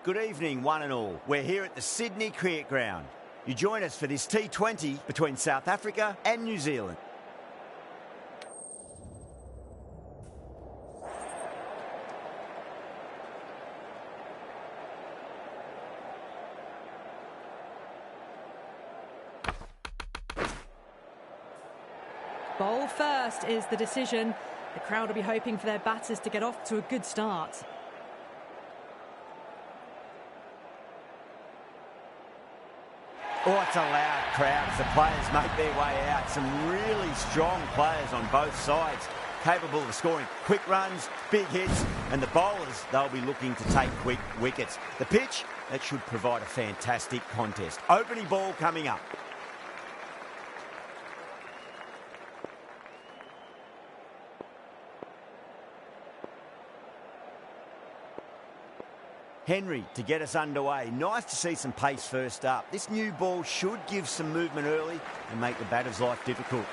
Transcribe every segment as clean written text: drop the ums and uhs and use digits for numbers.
Good evening, one and all. We're here at the Sydney Cricket Ground. You join us for this T20 between South Africa and New Zealand. Bowl first is the decision. The crowd will be hoping for their batters to get off to a good start. Oh, it's a loud crowd as the players make their way out. Some really strong players on both sides, capable of scoring quick runs, big hits, and the bowlers, they'll be looking to take quick wickets. The pitch, that should provide a fantastic contest. Opening ball coming up. Henry to get us underway. Nice to see some pace first up. This new ball should give some movement early and make the batter's life difficult.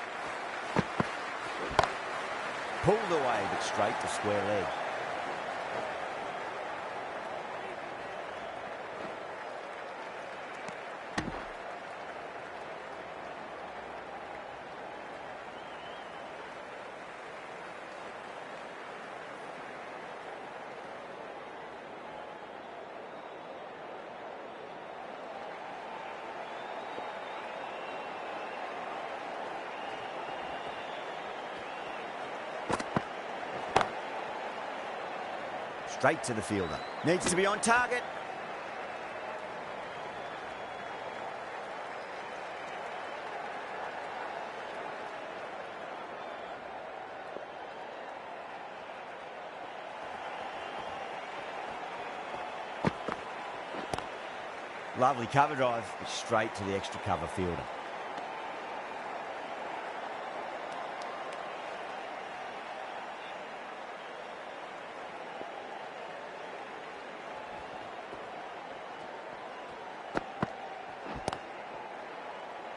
Pulled away, but straight to square leg. Straight to the fielder. Needs to be on target. Lovely cover drive, but straight to the extra cover fielder.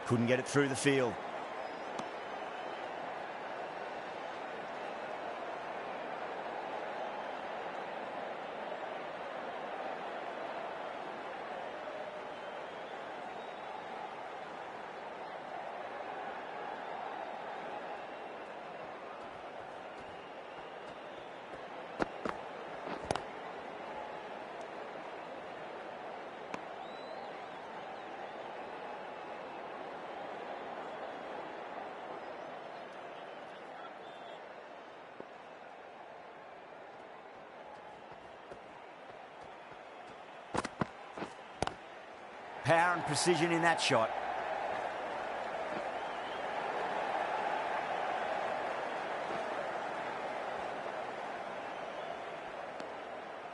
Couldn't get it through the field. Power and precision in that shot.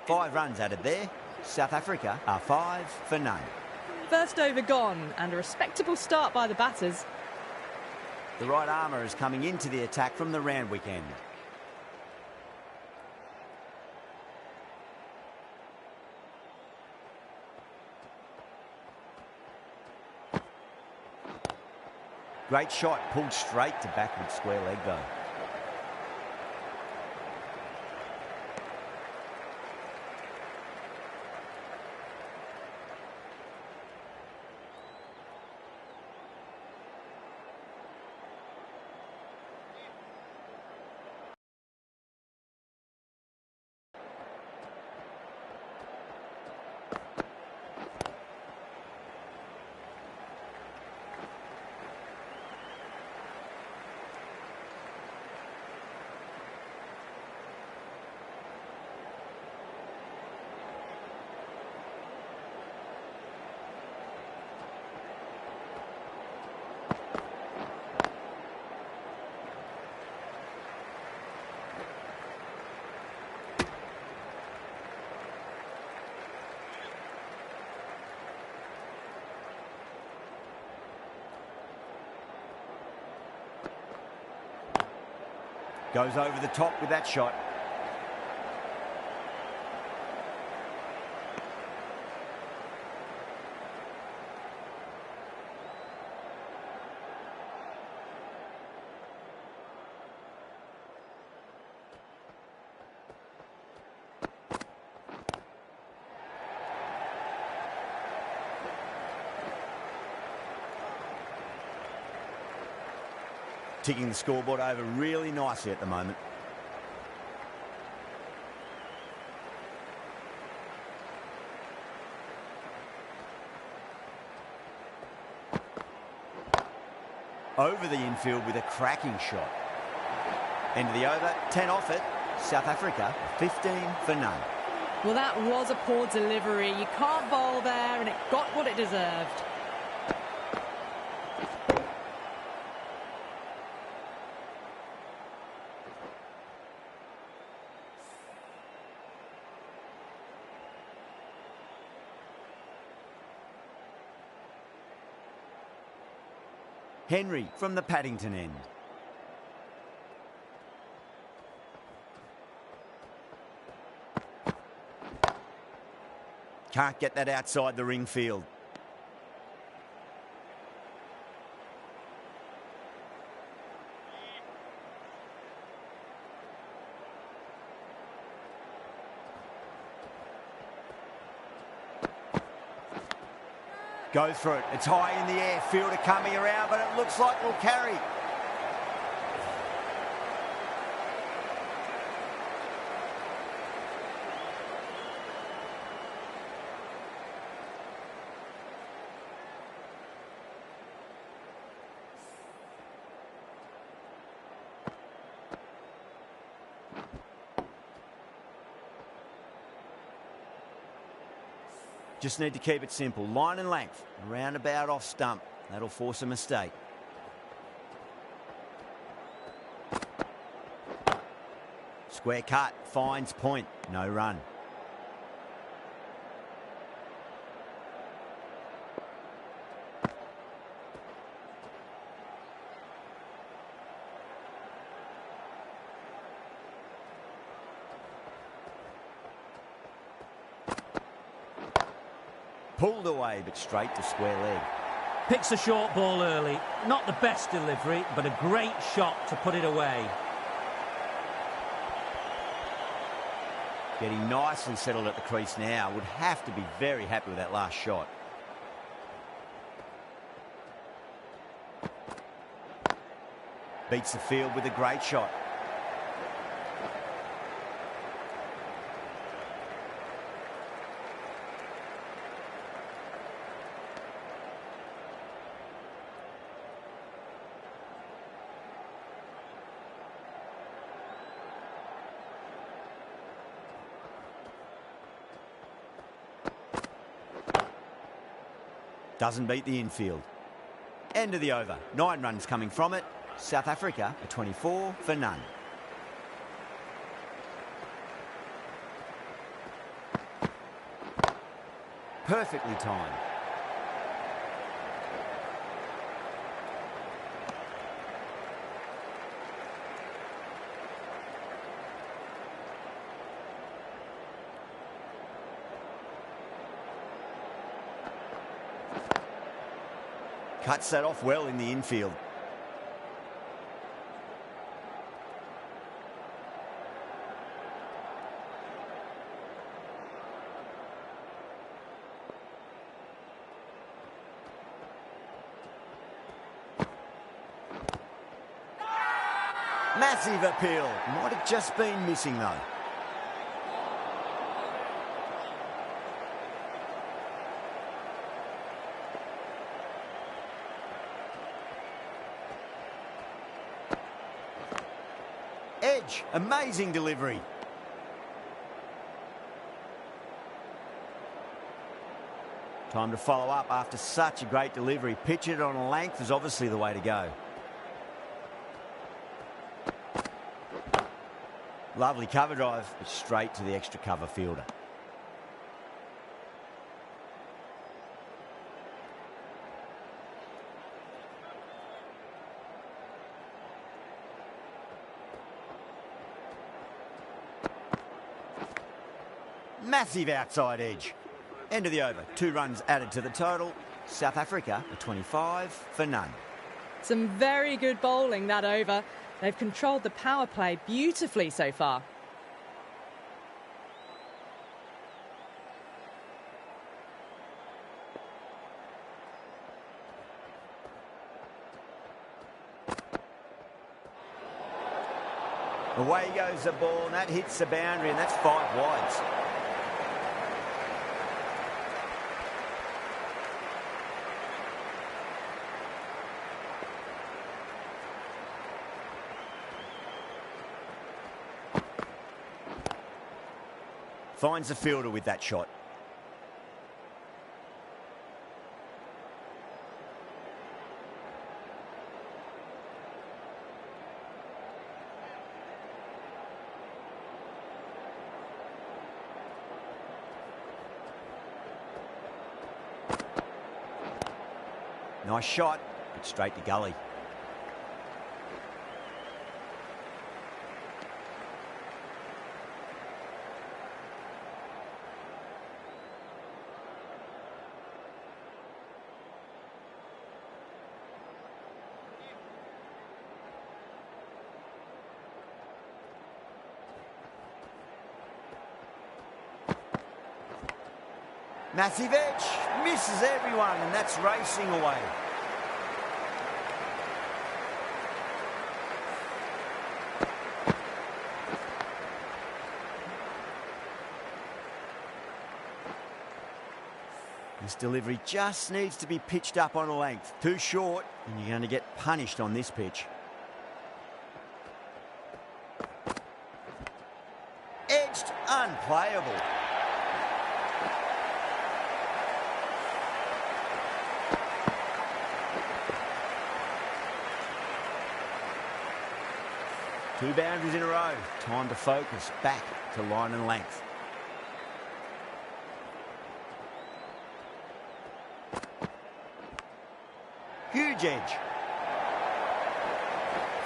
Five runs added there. South Africa are 5 for none. First over gone, and a respectable start by the batters. The right armour is coming into the attack from the Randwick end. Great shot, pulled straight to backward square leg though. Goes over the top with that shot. ticking the scoreboard over really nicely at the moment. Over the infield with a cracking shot. End of the over, 10 off it. South Africa, 15 for none. Well, that was a poor delivery. You can't bowl there, and it got what it deserved. Henry from the Paddington end. Can't get that outside the ring field. Goes for it. It's high in the air. Fielder coming around, but it looks like it'll carry. Just need to keep it simple. Line and length. Roundabout off stump. That'll force a mistake. Square cut. Finds point. No run. Pulled away, but straight to square leg. Picks a short ball early. Not the best delivery, but a great shot to put it away. Getting nicely settled at the crease now. Would have to be very happy with that last shot. Beats the field with a great shot. Doesn't beat the infield. End of the over. 9 runs coming from it. South Africa are 24 for none. Perfectly timed. Cuts that off well in the infield. Massive appeal. Might have just been missing though. Edge, amazing delivery. Time to follow up after such a great delivery. Pitch it on a length is obviously the way to go. Lovely cover drive, but straight to the extra cover fielder. Massive outside edge. End of the over. 2 runs added to the total. South Africa are 25 for none. Some very good bowling that over. They've controlled the power play beautifully so far. Away goes the ball, and that hits the boundary, and that's 5 wides. Finds the fielder with that shot. Nice shot, but straight to gully. Massive edge, misses everyone, and that's racing away. This delivery just needs to be pitched up on a length. Too short, and you're going to get punished on this pitch. Edged, unplayable. Two boundaries in a row. Time to focus back to line and length. Huge edge.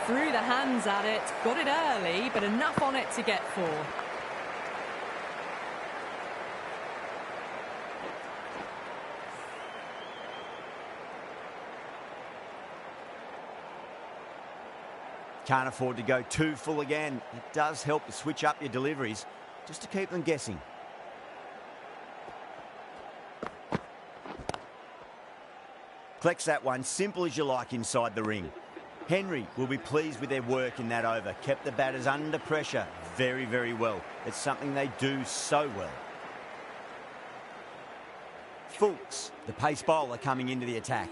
Threw the hands at it, got it early, but enough on it to get 4. Can't afford to go too full again. It does help to switch up your deliveries, just to keep them guessing. Collects that one, simple as you like inside the ring. Henry will be pleased with their work in that over. Kept the batters under pressure very, very well. It's something they do so well. Fultz, the pace bowler, coming into the attack.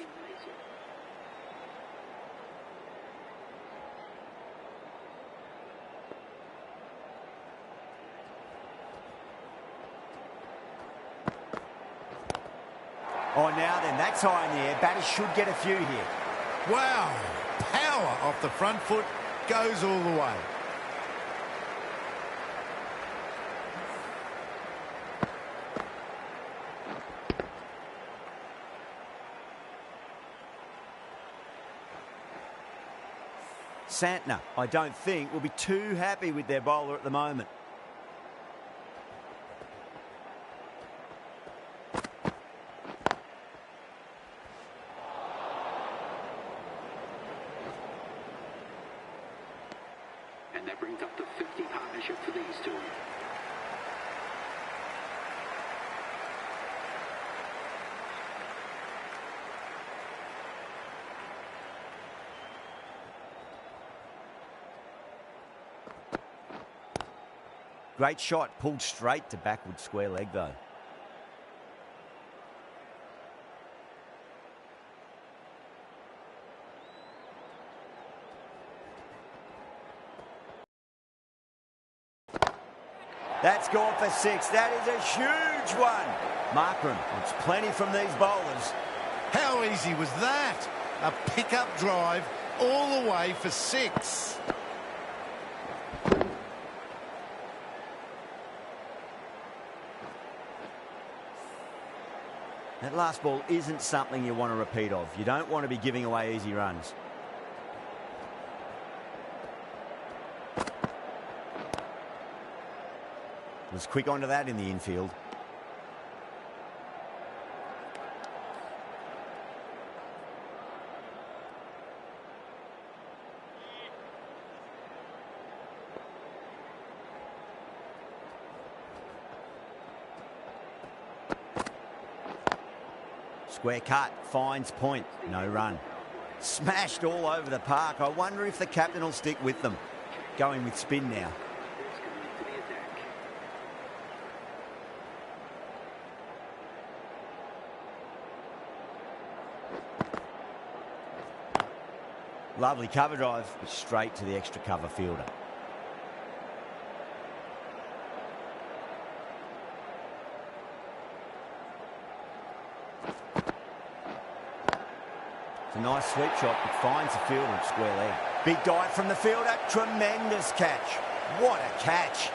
Oh, now then, that's high in the air. Batters should get a few here. Wow, power off the front foot, goes all the way. Santner, I don't think, will be too happy with their bowler at the moment. And that brings up the 50 partnership for these two. Great shot, pulled straight to backward square leg though. That's gone for 6. That is a huge one. Markram wants plenty from these bowlers. How easy was that? A pickup drive all the way for 6. That last ball isn't something you want to repeat of. You don't want to be giving away easy runs. Was quick onto that in the infield. Square cut, finds point, no run. Smashed all over the park. I wonder if the captain will stick with them. going with spin now. It's coming to the attack. Lovely cover drive, but straight to the extra cover fielder. It's a nice sweep shot, but finds the fielder at square leg. Big dive from the fielder, tremendous catch. What a catch.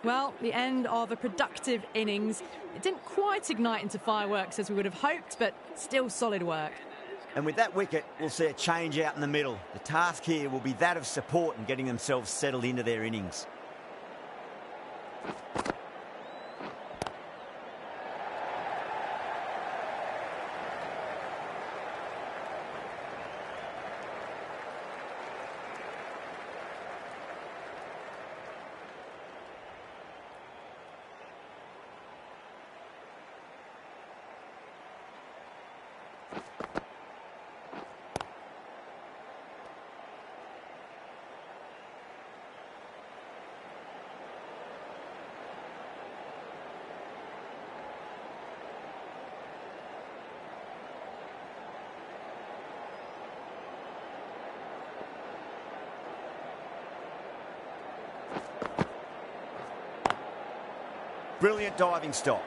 Well, the end of a productive innings. It didn't quite ignite into fireworks as we would have hoped, but still solid work. And with that wicket, we'll see a change out in the middle. The task here will be that of support and getting themselves settled into their innings. Brilliant diving stop.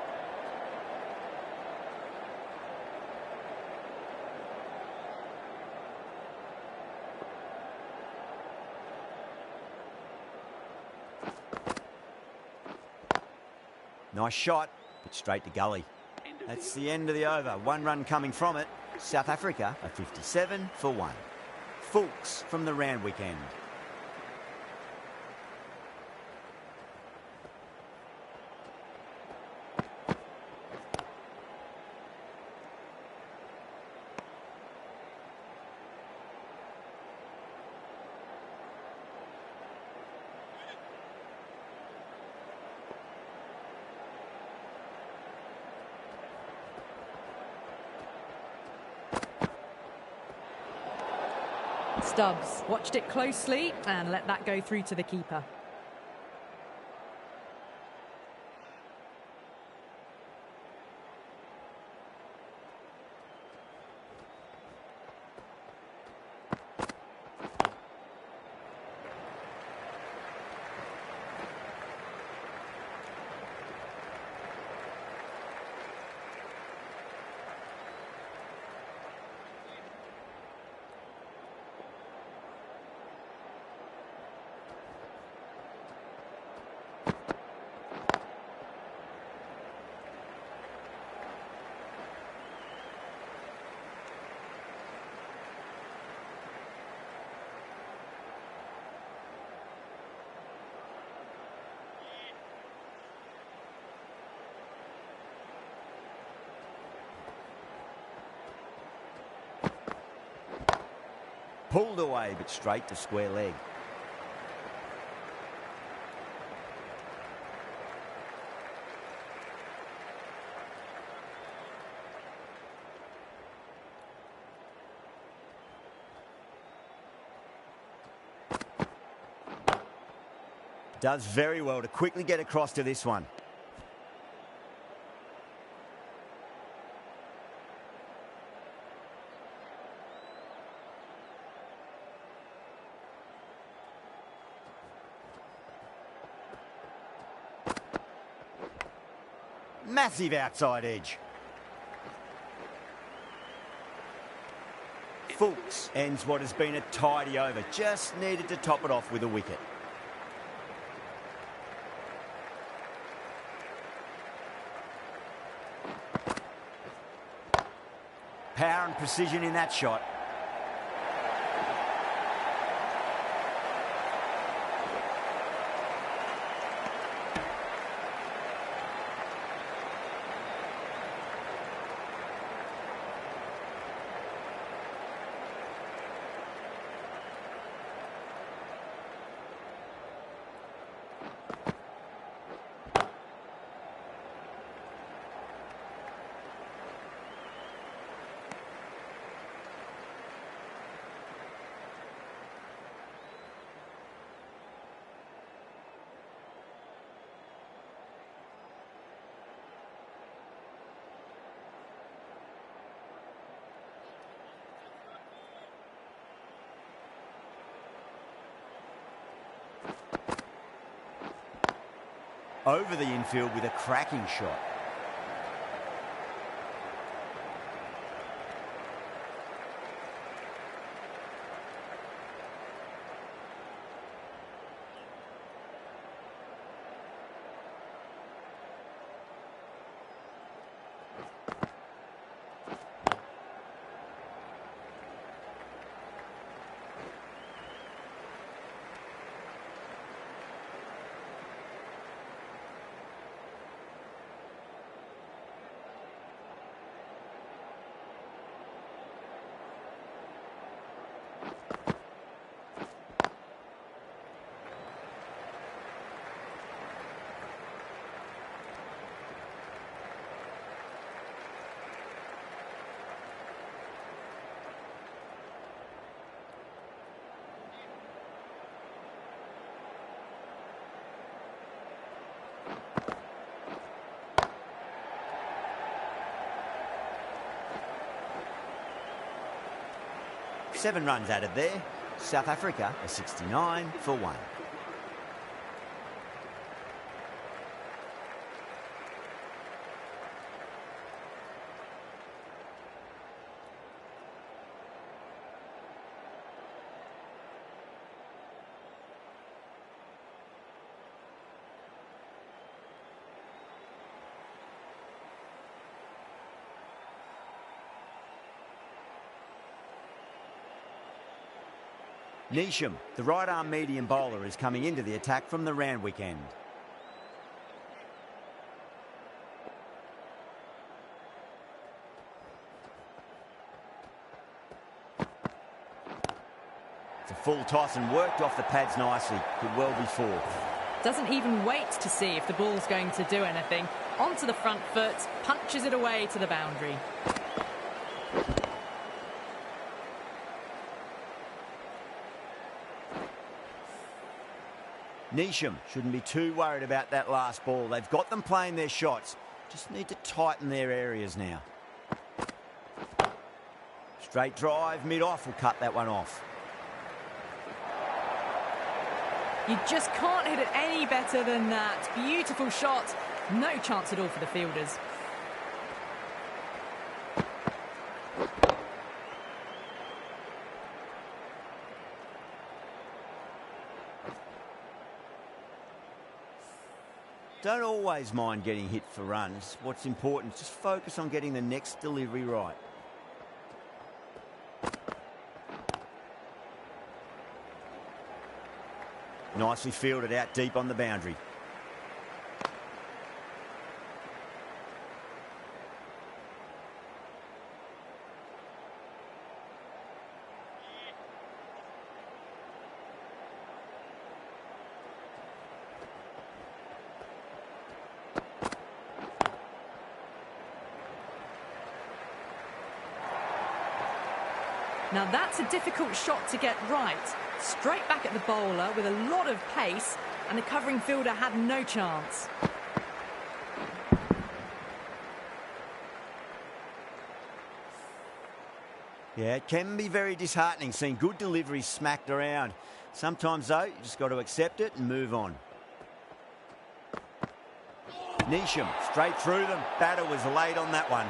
Nice shot, but straight to gully. That's the end of the over. 1 run coming from it. South Africa are 57 for 1. Fulks from the Randwick end. Stubbs watched it closely and let that go through to the keeper. Pulled away, but straight to square leg. Does very well to quickly get across to this one. Massive outside edge. Fulks ends what has been a tidy over. Just needed to top it off with a wicket. Power and precision in that shot. over the infield with a cracking shot. Seven runs added there. South Africa are 69 for 1. Neesham, the right-arm medium bowler, is coming into the attack from the Randwick end. It's a full toss and worked off the pads nicely. Could well be 4. Doesn't even wait to see if the ball's going to do anything. Onto the front foot, punches it away to the boundary. Neesham shouldn't be too worried about that last ball. They've got them playing their shots. Just need to tighten their areas now. Straight drive, mid-off will cut that one off. You just can't hit it any better than that. Beautiful shot. No chance at all for the fielders. Don't always mind getting hit for runs. What's important is just focus on getting the next delivery right. Nicely fielded out deep on the boundary. Now that's a difficult shot to get right. Straight back at the bowler with a lot of pace, and the covering fielder had no chance. Yeah, it can be very disheartening seeing good deliveries smacked around. Sometimes, though, you just got to accept it and move on. Neesham, straight through them. Batter was late on that one.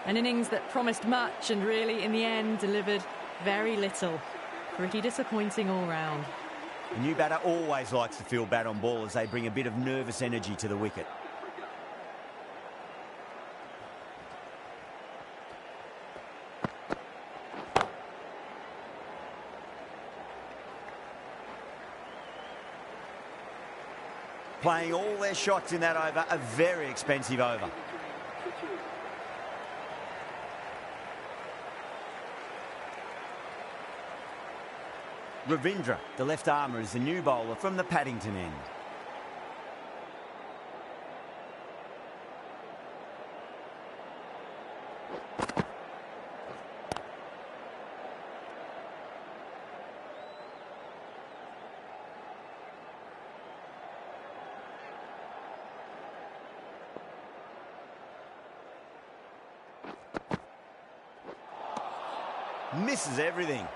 An innings that promised much and really, in the end, delivered very little. Pretty disappointing all round. The new batter always likes to field bat on ball as they bring a bit of nervous energy to the wicket. Playing all their shots in that over, a very expensive over. Ravindra, the left armour, is the new bowler from the Paddington end. Misses everything.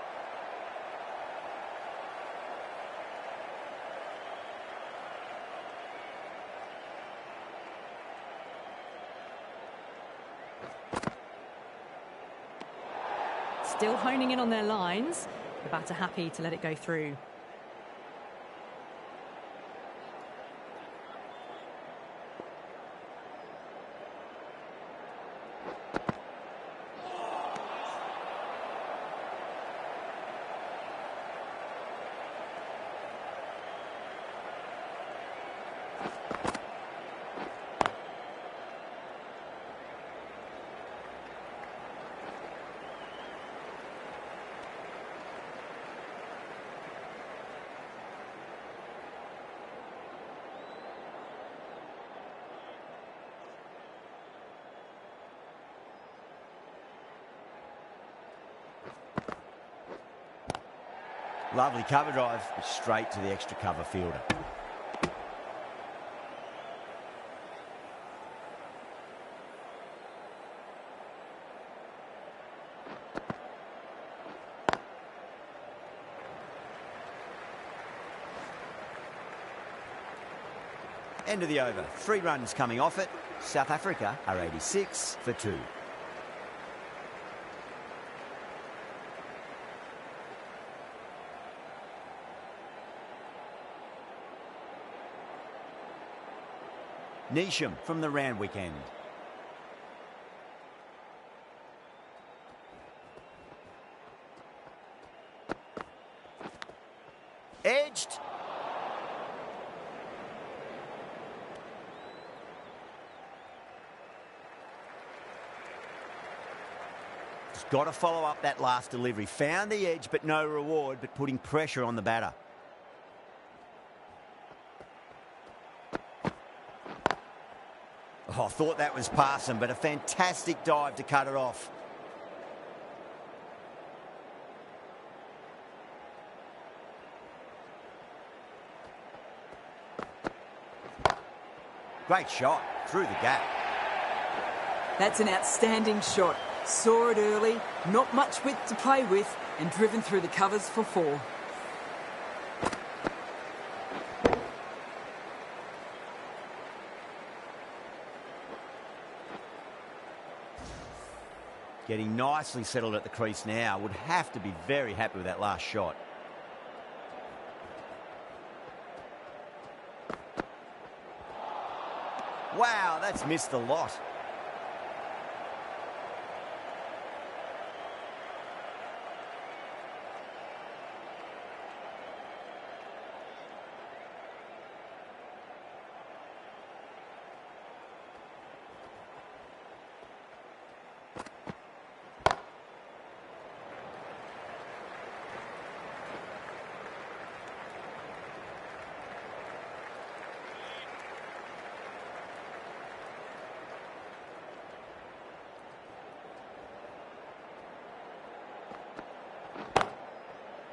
Still honing in on their lines. The batter happy to let it go through. Lovely cover drive, straight to the extra cover fielder. End of the over. 3 runs coming off it. South Africa are 86 for 2. Neesham from the Randwick end. Edged. Just got to follow up that last delivery. Found the edge, but no reward, but putting pressure on the batter. Oh, I thought that was past him, but a fantastic dive to cut it off. Great shot through the gap. That's an outstanding shot. Saw it early, not much width to play with, and driven through the covers for 4. Getting nicely settled at the crease now. Would have to be very happy with that last shot. Wow, that's missed a lot.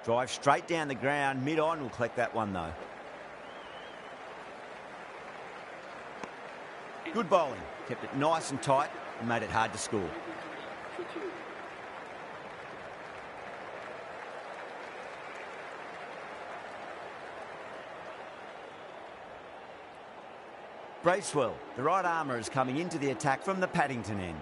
Drive straight down the ground, mid-on, will collect that one though. Good bowling, kept it nice and tight and made it hard to score. Bracewell, the right armour, is coming into the attack from the Paddington end.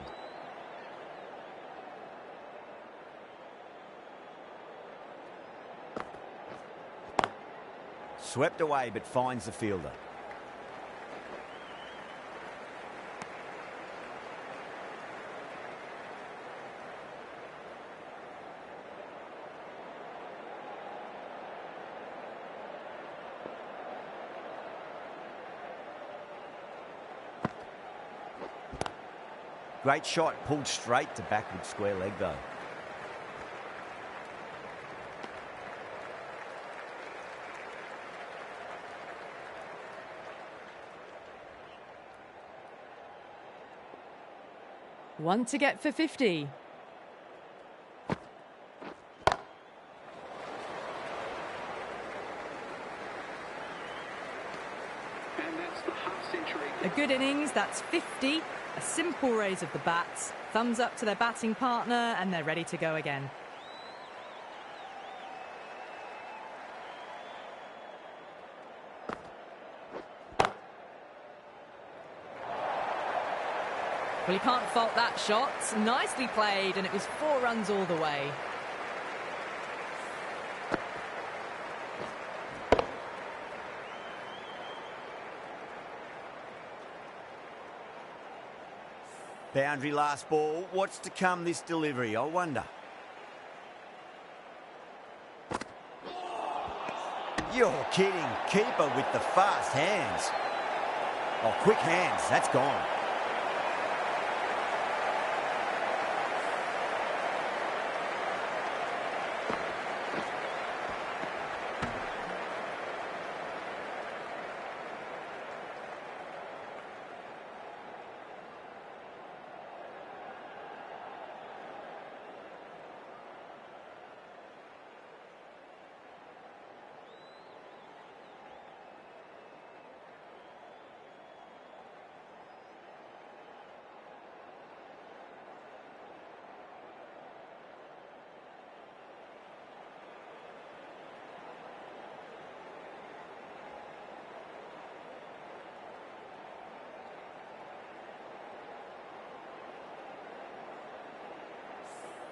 Swept away, but finds the fielder. Great shot, pulled straight to backward square leg though. One to get for 50. And that's the half century. A good innings, that's 50. A simple raise of the bats. Thumbs up to their batting partner, and they're ready to go again. Well, you can't fault that shot. Nicely played, and it was 4 runs all the way. Boundary last ball. What's to come this delivery, I wonder? You're kidding. Keeper with the fast hands. Oh, quick hands. That's gone.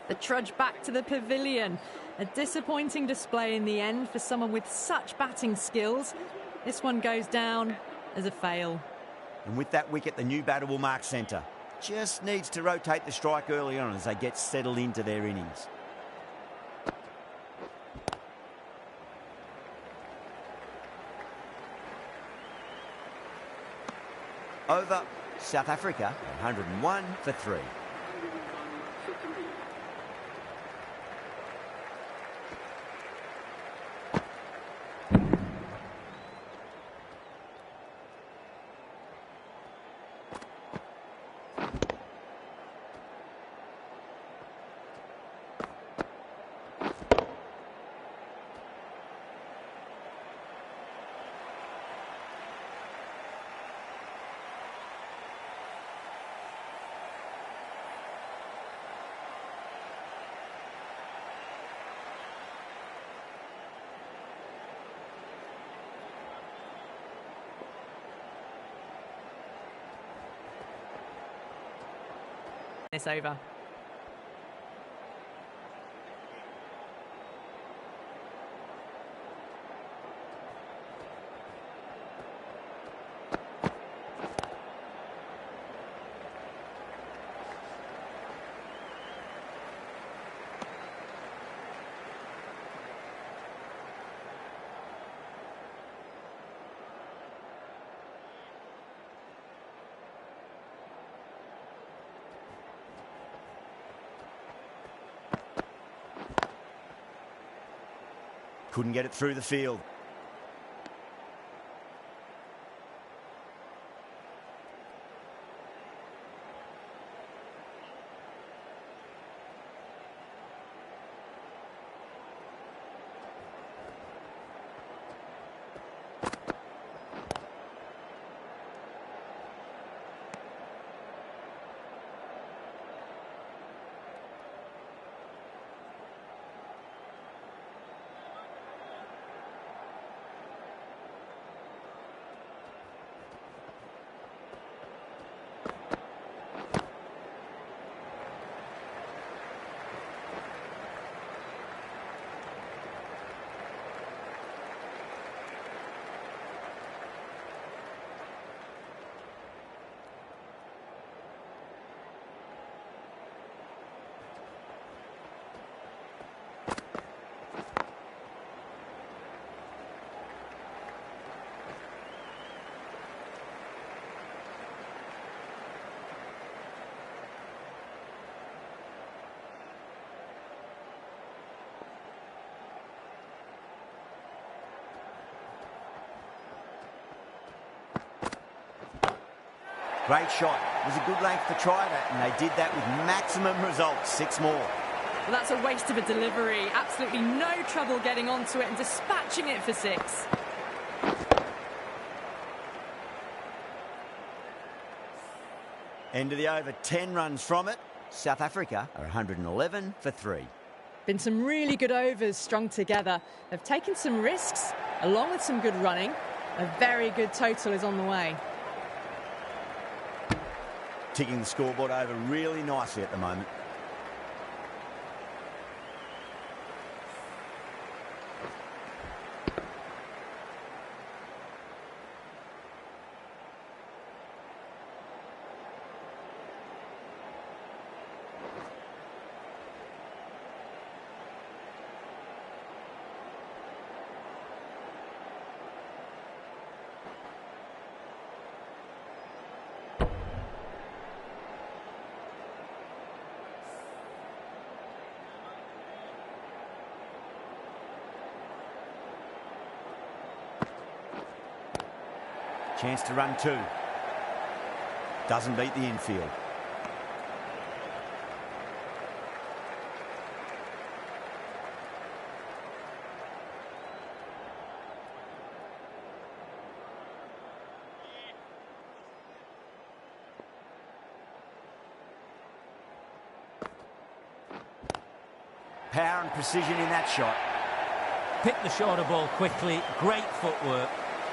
The trudge back to the pavilion. A disappointing display in the end for someone with such batting skills. This one goes down as a fail. And with that wicket, the new batter will mark centre. Just needs to rotate the strike early on as they get settled into their innings. Over, South Africa, 101 for 3. It's over. Couldn't get it through the field. Great shot. It was a good length to try that, and they did that with maximum results. 6 more. Well, that's a waste of a delivery. Absolutely no trouble getting onto it and dispatching it for 6. End of the over, 10 runs from it. South Africa are 111 for 3. Been some really good overs strung together. They've taken some risks, along with some good running. A very good total is on the way. ticking the scoreboard over really nicely at the moment. Chance to run two. Doesn't beat the infield. Power and precision in that shot. Picked the shorter ball quickly, great footwork,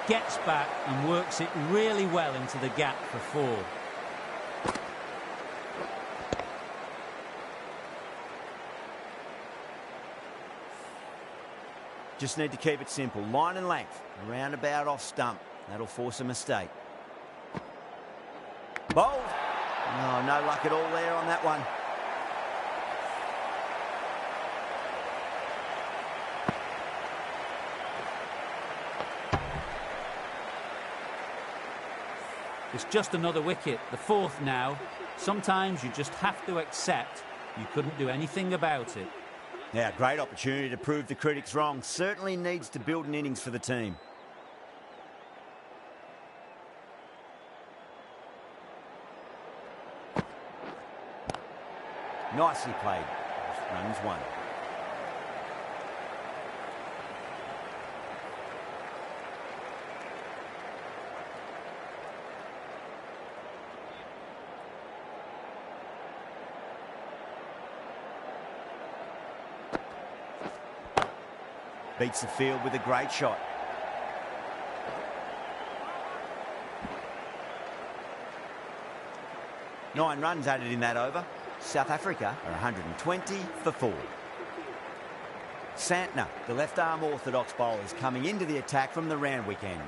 gets back and works it really well into the gap for four. Just need to keep it simple. Line and length, around about off stump. That'll force a mistake. Bowled. Oh, no luck at all there on that one. It's just another wicket, the fourth now. Sometimes you just have to accept you couldn't do anything about it. Now, great opportunity to prove the critics wrong. Certainly needs to build an innings for the team. Nicely played. Runs one. Beats the field with a great shot. Nine runs added in that over. South Africa are 120 for 4. Santner, the left-arm orthodox bowler, is coming into the attack from the Randwick end.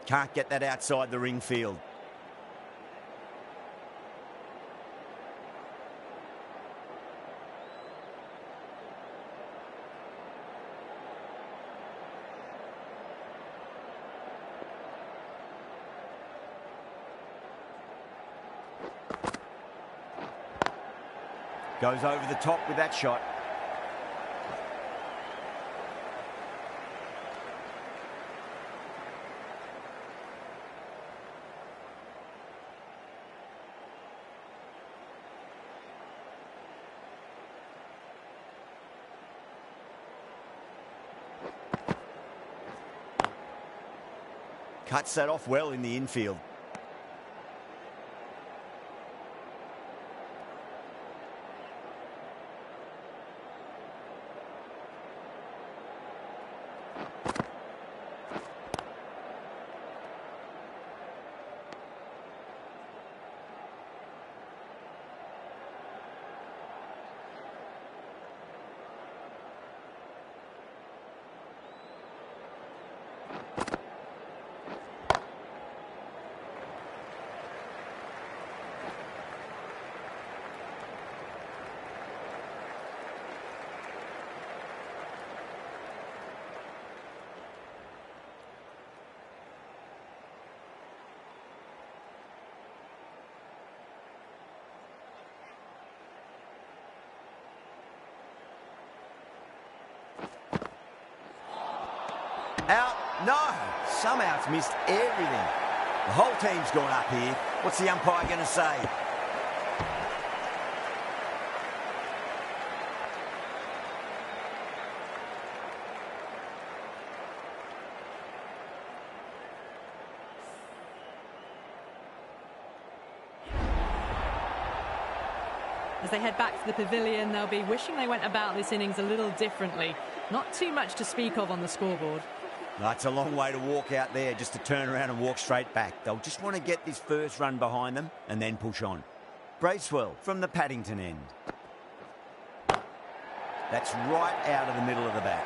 Can't get that outside the ring field. Goes over the top with that shot. Cuts that off well in the infield. Out. No. Somehow it's missed everything. The whole team's gone up here. What's the umpire going to say? As they head back to the pavilion, they'll be wishing they went about this innings a little differently. Not too much to speak of on the scoreboard. That's a long way to walk out there just to turn around and walk straight back. They'll just want to get this first run behind them and then push on. Bracewell from the Paddington end. That's right out of the middle of the bat.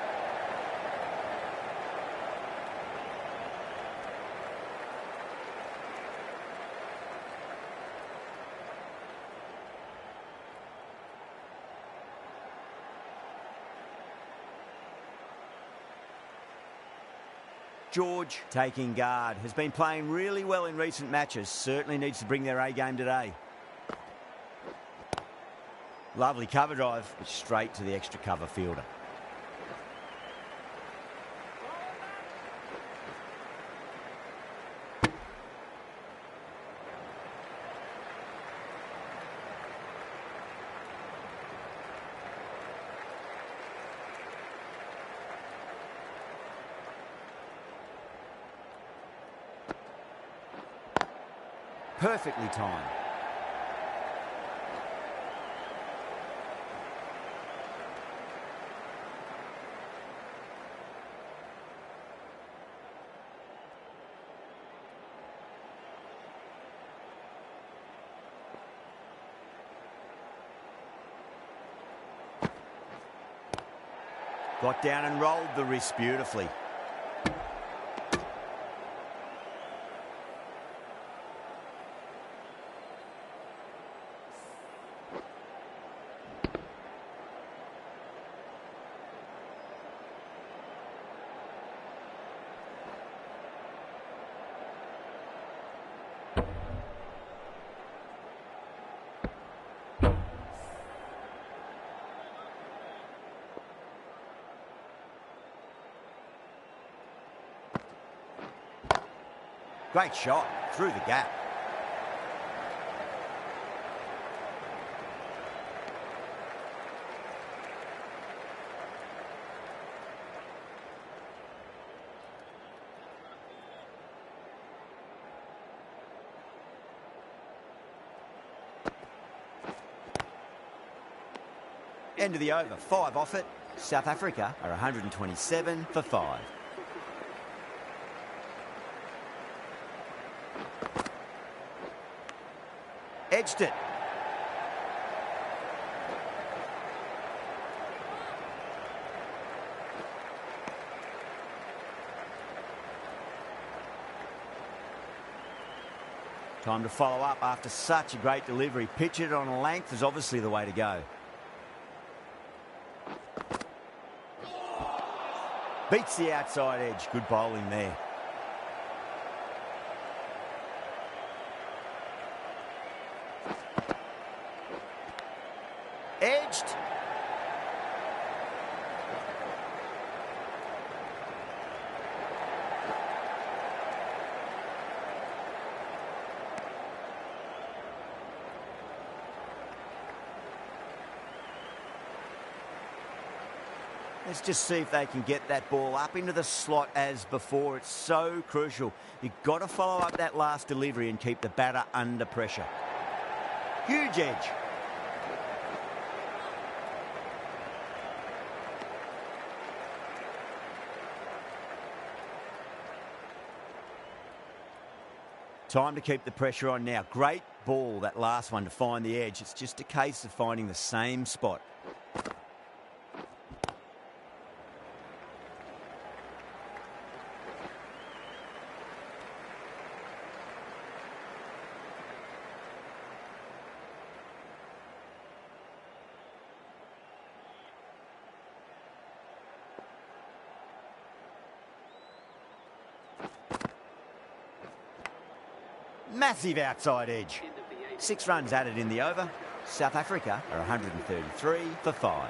George taking guard. Has been playing really well in recent matches. Certainly needs to bring their A game today. Lovely cover drive, but straight to the extra cover fielder. Perfectly timed. Got down and rolled the wrist beautifully. Great shot through the gap. End of the over, 5 off it. South Africa are 127 for 5. Edged it. Time to follow up after such a great delivery. Pitch it on a length is obviously the way to go. Beats the outside edge. Good bowling there. Edged. Let's just see if they can get that ball up into the slot as before. It's so crucial. You've got to follow up that last delivery and keep the batter under pressure. Huge edge. Time to keep the pressure on now. Great ball, that last one, to find the edge. It's just a case of finding the same spot. Massive outside edge. 6 runs added in the over. South Africa are 133 for 5.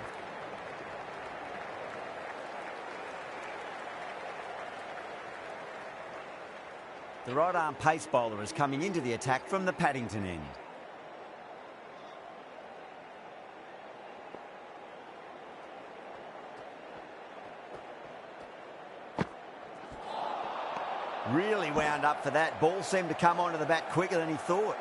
The right arm pace bowler is coming into the attack from the Paddington end. Really wound up for that. Ball seemed to come onto the bat quicker than he thought.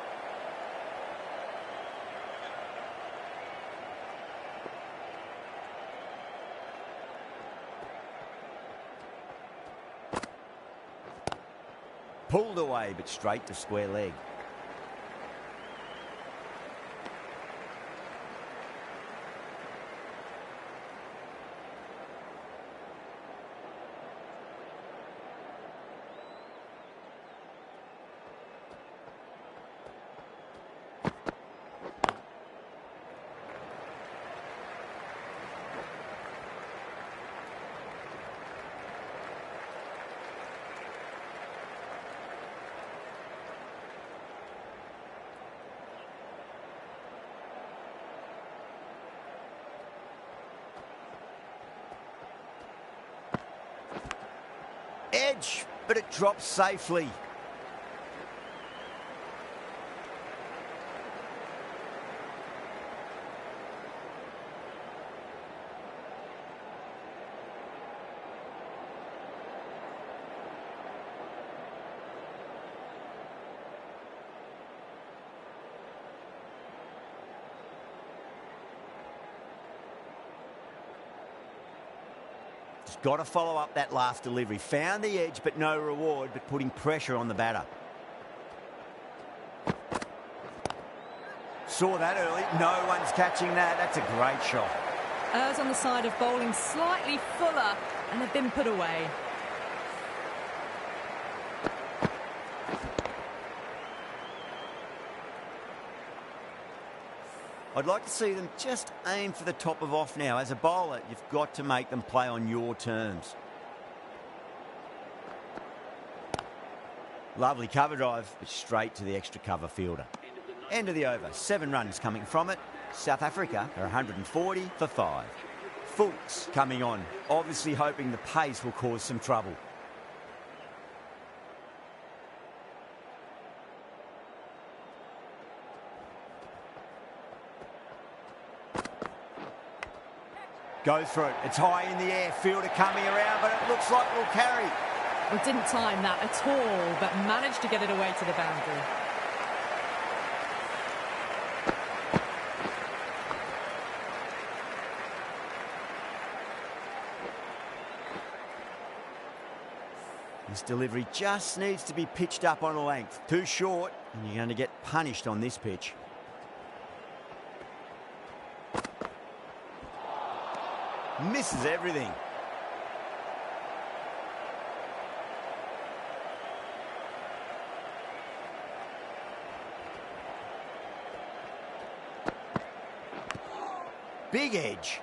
Pulled away, but straight to square leg. Edge, but it drops safely. Got to follow up that last delivery. Found the edge, but no reward, but putting pressure on the batter. Saw that early. No one's catching that. That's a great shot. Errs on the side of bowling slightly fuller, and they've been put away. I'd like to see them just aim for the top of off now. As a bowler, you've got to make them play on your terms. Lovely cover drive, but straight to the extra cover fielder. End of the over. 7 runs coming from it. South Africa are 140 for 5. Fulks coming on, obviously hoping the pace will cause some trouble. Go through it. It's high in the air. Fielder coming around, but it looks like we'll carry. Well, didn't time that at all, but managed to get it away to the boundary. This delivery just needs to be pitched up on a length. Too short, and you're going to get punished on this pitch. Misses everything. Big edge.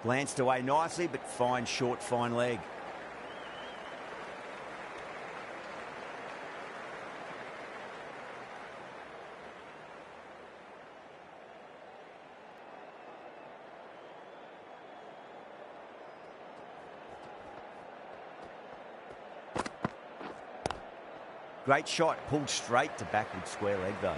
Glanced away nicely, but fine short, fine leg. Great shot, pulled straight to backward square leg though.